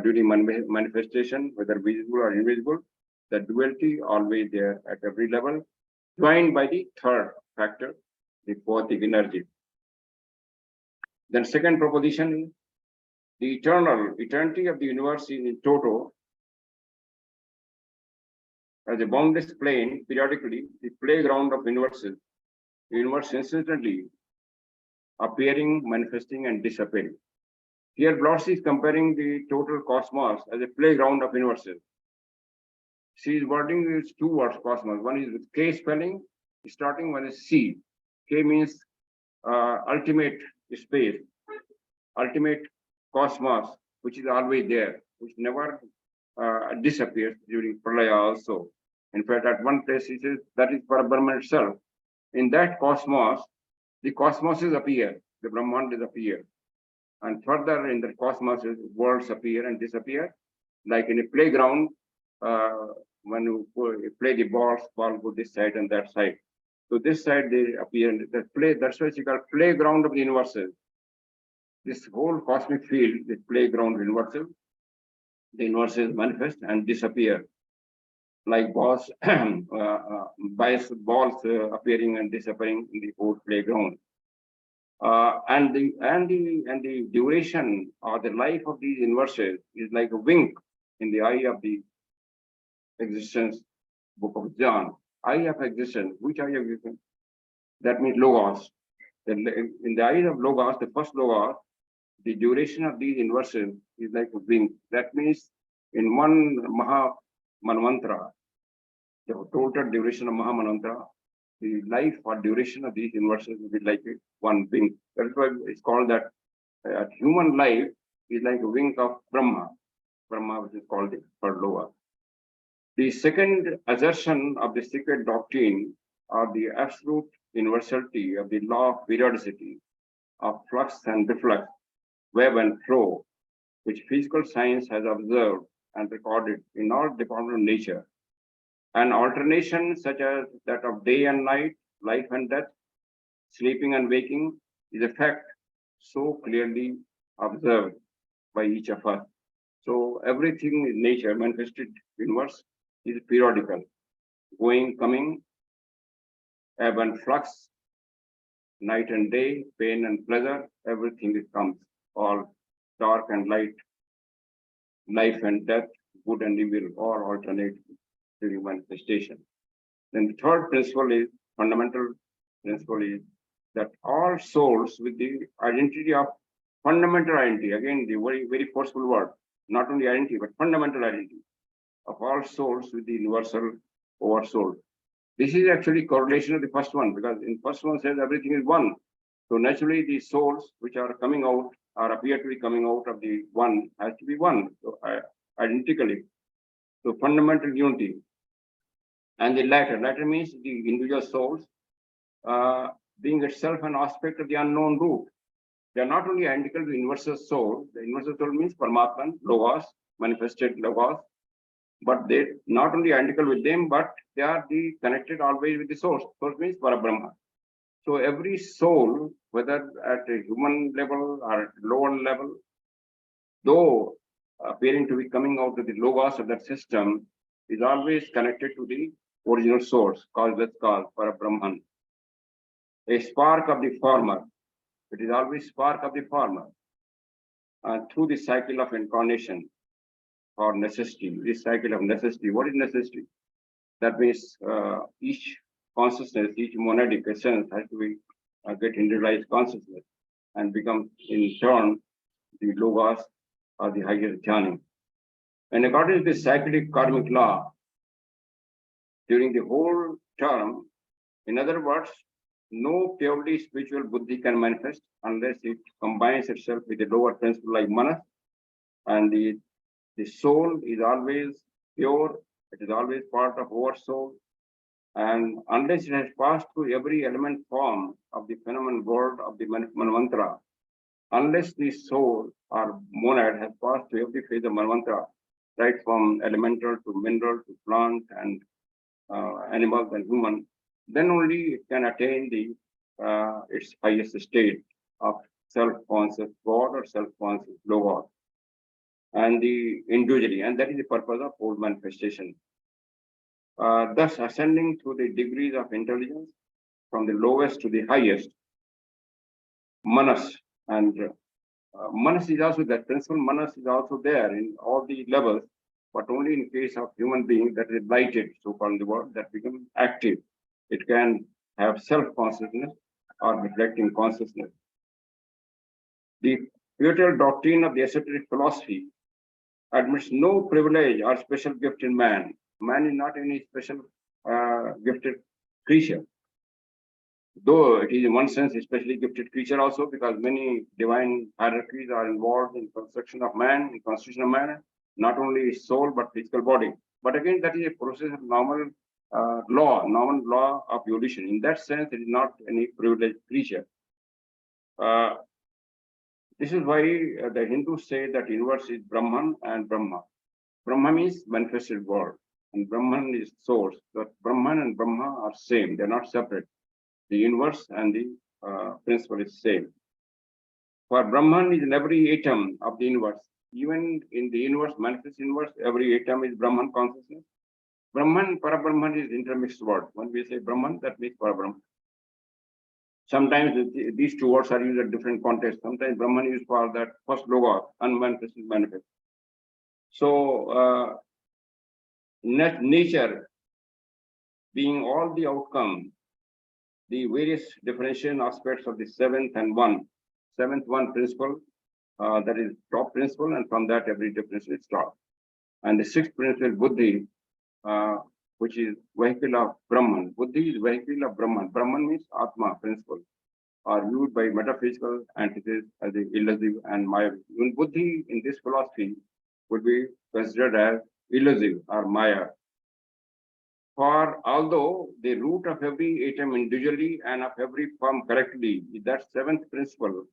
during manifestation, whether visible or invisible, the duality always there at every level, joined by the third factor, the Gohatic energy. Then second proposition is the eternity of the universe is in toto as a boundless plane, periodically, the playground of universes, the universe instantly appearing, manifesting, and disappearing. Here, Blotz is comparing the total cosmos as a playground of universes. She is wording these two words, cosmos. One is with K spelling, starting one is C. K means ultimate space, ultimate cosmos, which is always there, which never disappears during Pralaya also. In fact, at one place he says that is Parabrahman itself. In that cosmos, the cosmoses appear, the Brahmandas appear. And further in the cosmos, worlds appear and disappear. Like in a playground, when you play the balls, ball go this side and that side. So this side they appear and that's why it's called playground of the universes. This whole cosmic field, the playground universal, the universes manifest and disappear, like balls, balls appearing and disappearing in the whole playground. And the duration or the life of these universes is like a wink in the eye of the existence, book of John. Eye of existence. Which eye of existence? That means Logos. In the eye of Logos, the first Logos, the duration of these universes is like a wink. That means in one Maha Manvantra, the total duration of Maha Manvantra, the life or duration of these universes will be like one wink. That's why it's called that human life is like a wink of Brahma, which is called the third Loga. The second assertion of the secret doctrine are the absolute universality of the law of periodicity, of flux and reflux, web and flow, which physical science has observed and recorded in all departments of nature. An alternation such as that of day and night, life and death, sleeping and waking is a fact so clearly observed by each of us. So everything in nature, manifested universe, is periodical, going, coming, ebb and flux, night and day, pain and pleasure, everything it comes, all dark and light, life and death, good and evil, all alternate during manifestation. Then the third principle is, fundamental principle is that all souls with the identity of fundamental identity, again the very, very forceful word, not only identity, but fundamental identity of all souls with the universal oversoul, This is actually correlation of the first one, because in first one says everything is one. So naturally the souls which are coming out or appear to be coming out of the one has to be one, so identically. So fundamental unity. And the latter means the individual souls being itself an aspect of the unknown root. They are not only identical to the universal soul. The universal soul means Paramatman, Logos, manifested Logos, but they not only identical with them, but they are connected always with the source. Source means Parabrahma. So every soul, whether at a human level or at lower level, though appearing to be coming out of the Logos of that system, is always connected to the original source, called Parabrahman. A spark of the former. It is always spark of the former. Through the cycle of incarnation or necessity, this cycle of necessity. What is necessity? That means each consciousness, each monadic essence has to be get individualized consciousness and become in turn the Logos or the higher jhani. And according to this cyclic karmic law, during the whole term, in other words, no purely spiritual buddhi can manifest unless it combines itself with the lower principle like manas, and the soul is always pure, it is always part of our soul, and unless it has passed through every element form of the phenomenon world of the manvantara, unless the soul or monad has passed through every phase of manvantara, right from elemental to mineral to plant and animals and human, then only it can attain its highest state of self-conscious God or self-conscious Logos, and individually, and that is the purpose of whole manifestation. Thus, ascending through the degrees of intelligence from the lowest to the highest, manas, and manas is also that principle. Manas is also there in all the levels, but only in case of human being that is blighted, so-called in the world, that becomes active. It can have self-consciousness or reflecting consciousness. The pivotal doctrine of the esoteric philosophy admits no privilege or special gift in man. Man is not any special gifted creature. Though it is in one sense a specially gifted creature also, because many divine hierarchies are involved in construction of man, in constitution of man, not only his soul, but physical body. But again, that is a process of normal law of evolution. In that sense, it is not any privileged creature. This is why the Hindus say that universe is Brahman and Brahma. Brahma means manifested world, and Brahman is source. But Brahman and Brahma are same; they're not separate. The universe and the principle is same. For Brahman is in every atom of the universe. Even in the universe, manifest universe, every atom is Brahman consciousness. Brahman, Parabrahman is intermixed word. When we say Brahman, that means Parabrahman. Sometimes these two words are used at different contexts. Sometimes Brahman is used for that first Logos, unmanifested manifest. So nature being all the outcome, the various differentiation aspects of the seventh one principle, that is top principle, and from that every differentiation is top. And the sixth principle, buddhi, which is vehicle of Brahman. Buddhi is vehicle of Brahman. Brahman means Atma, principle, are viewed by metaphysical entities as the elusive and Maya. Even Buddhi in this philosophy would be considered as elusive or Maya. For although the root of every atom individually and of every form correctly is that seventh principle,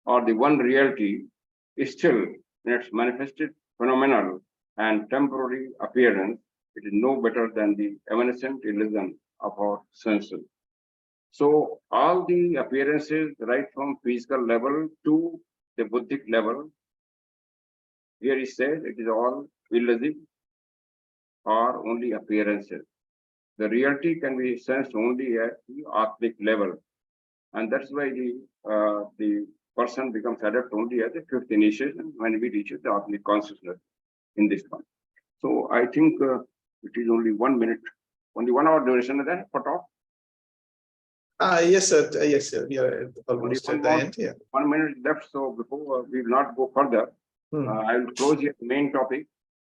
or the one reality, is still in its manifested phenomenal and temporary appearance, it is no better than the evanescent illusion of our senses. So all the appearances, right from physical level to the Buddhic level, here he says it is all illusive or only appearances. The reality can be sensed only at the Atmic level, and that's why the person becomes adept only at the fifth initiation when we reach the Atmic consciousness in this one. So I think it is only 1 minute, only 1 hour duration of that for talk. Yes, sir. Yes, sir. We are almost at the end. Yeah. 1 minute left, so before we will not go further, I will close here the main topic.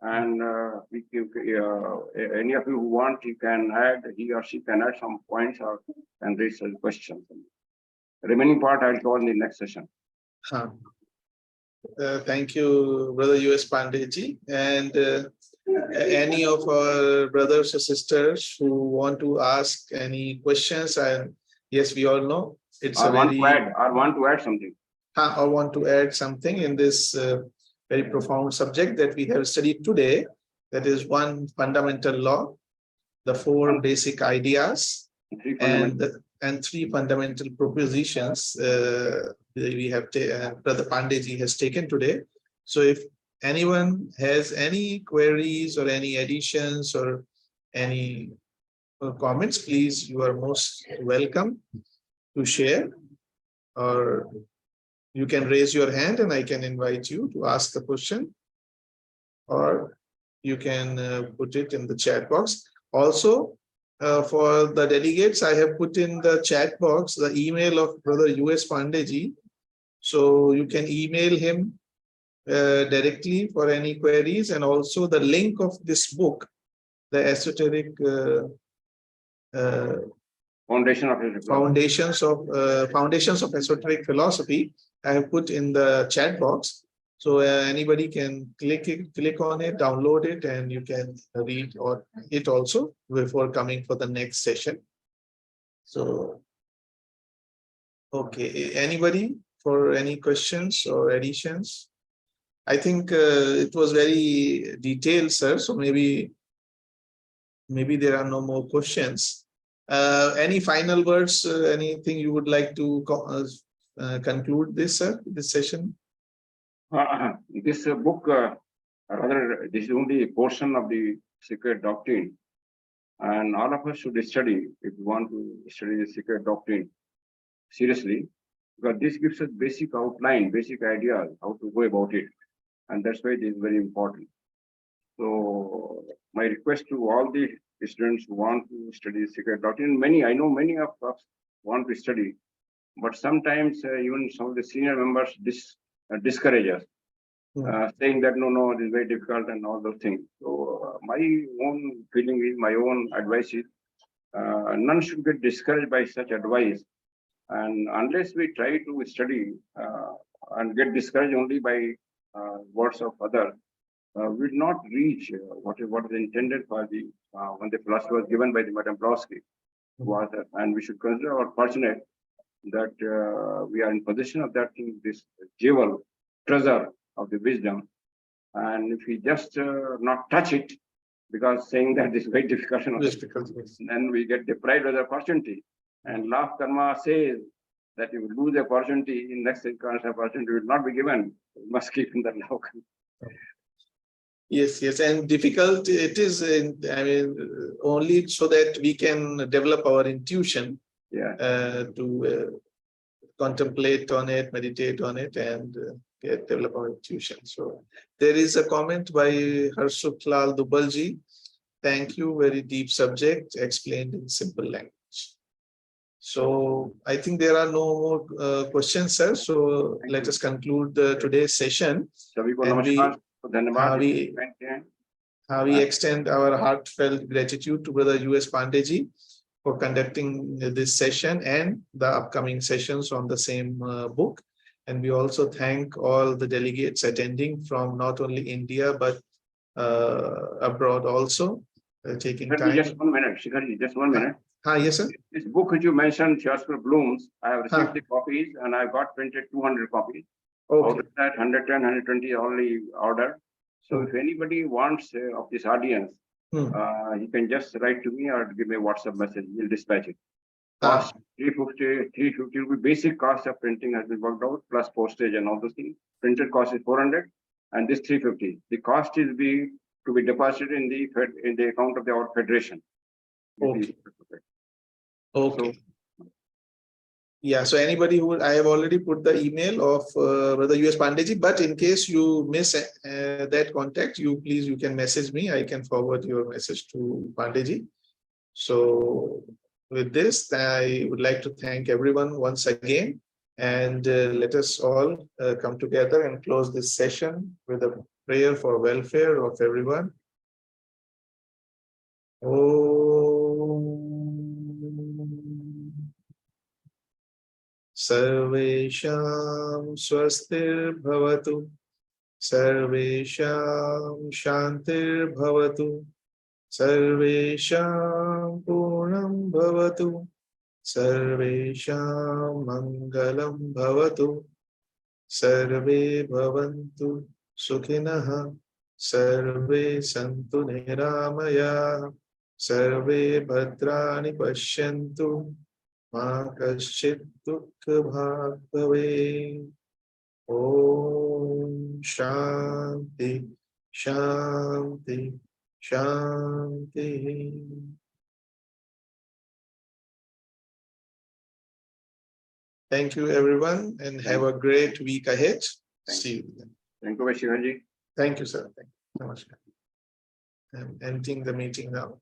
And any of you who want, you can add, he or she can add some points or can raise some questions. The remaining part I'll cover in the next session. Thank you, Brother U.S. Pandey. And any of our brothers or sisters who want to ask any questions, and yes, we all know it's I a want very. to add, I want to add something. I want to add something in this very profound subject that we have studied today. That is one fundamental law, the four basic ideas, and three fundamental propositions we have Brother Pandey has taken today. So if anyone has any queries or any additions or any comments, please, you are most welcome to share, or you can raise your hand and I can invite you to ask the question, or you can put it in the chat box. Also, for the delegates, I have put in the chat box the email of Brother U.S. Pandey. So you can email him directly for any queries, and also the link of this book, the Esoteric Foundations of Esoteric Philosophy, I have put in the chat box. So anybody can click on it, download it, and you can read it also before coming for the next session. So, okay, anybody for any questions or additions? I think it was very detailed, sir. So maybe there are no more questions. Any final words? Anything you would like to conclude this, sir? This session. This book, rather, this is only a portion of the secret doctrine, and all of us should study if we want to study the secret doctrine seriously, because this gives us basic outline, basic ideas how to go about it, and that's why it is very important. So my request to all the students who want to study the secret doctrine, I know many of us want to study, but sometimes even some of the senior members discourage us, saying that no, this is very difficult and all those things. So my own feeling is, my own advice is, none should get discouraged by such advice, and unless we try to study and get discouraged only by words of others, we will not reach what is intended for the when the philosophy was given by the Madame Blavatsky. And we should consider our fortunate that we are in possession of that thing, this jewel, treasure of the wisdom. And if we just not touch it, because saying that this is very difficult, then we get deprived of the opportunity. And law of karma says that if you lose the opportunity, in next incarnation opportunity will not be given. You must keep in the law. Yes, and difficult it is. Only so that we can develop our intuition. To contemplate on it, meditate on it, and develop our intuition. So there is a comment by Harshuk Lal Dubalji. Thank you. Very deep subject explained in simple language. So I think there are no more questions, sir. So let us conclude today's session. We extend our heartfelt gratitude to Brother U.S. Pandey for conducting this session and the upcoming sessions on the same book. And we also thank all the delegates attending from not only India, but abroad also, taking time. Just 1 minute, Shikhar, just 1 minute. Yes, sir. This book which you mentioned, Jasper Bloom's, I have received the copies and I got printed 200 copies. Okay. Out of that, 110, 120 already ordered. So if anybody wants of this audience, you can just write to me or give me a WhatsApp message. We'll dispatch it. Cost 350 will be basic cost of printing has been worked out, plus postage and all those things. Printed cost is 400, and this 350. The cost is to be deposited in the account of our federation. Okay. Okay. So, so anybody who I have already put the email of Brother U.S. Pandey, but in case you miss that contact, you can message me. I can forward your message to Pandey. So with this, I would like to thank everyone once again, and let us all come together and close this session with a prayer for welfare of everyone. Om Sarvesham Swastir Bhavatu Sarvesham Shantir Bhavatu Sarvesham Purnam Bhavatu Sarvesham Mangalam Bhavatu Sarve Bhavantu Sukhinah Sarve Santu Niramaya Sarve Bhadrani Pashyantu Ma Kaschit Dukkha Bhag Bhave. Om Shanti Shanti Shanti. Thank you, everyone, and have a great week ahead. See you then. Thank you, Shikhar ji. Thank you, sir. Thank you. Namaskar. I'm ending the meeting now.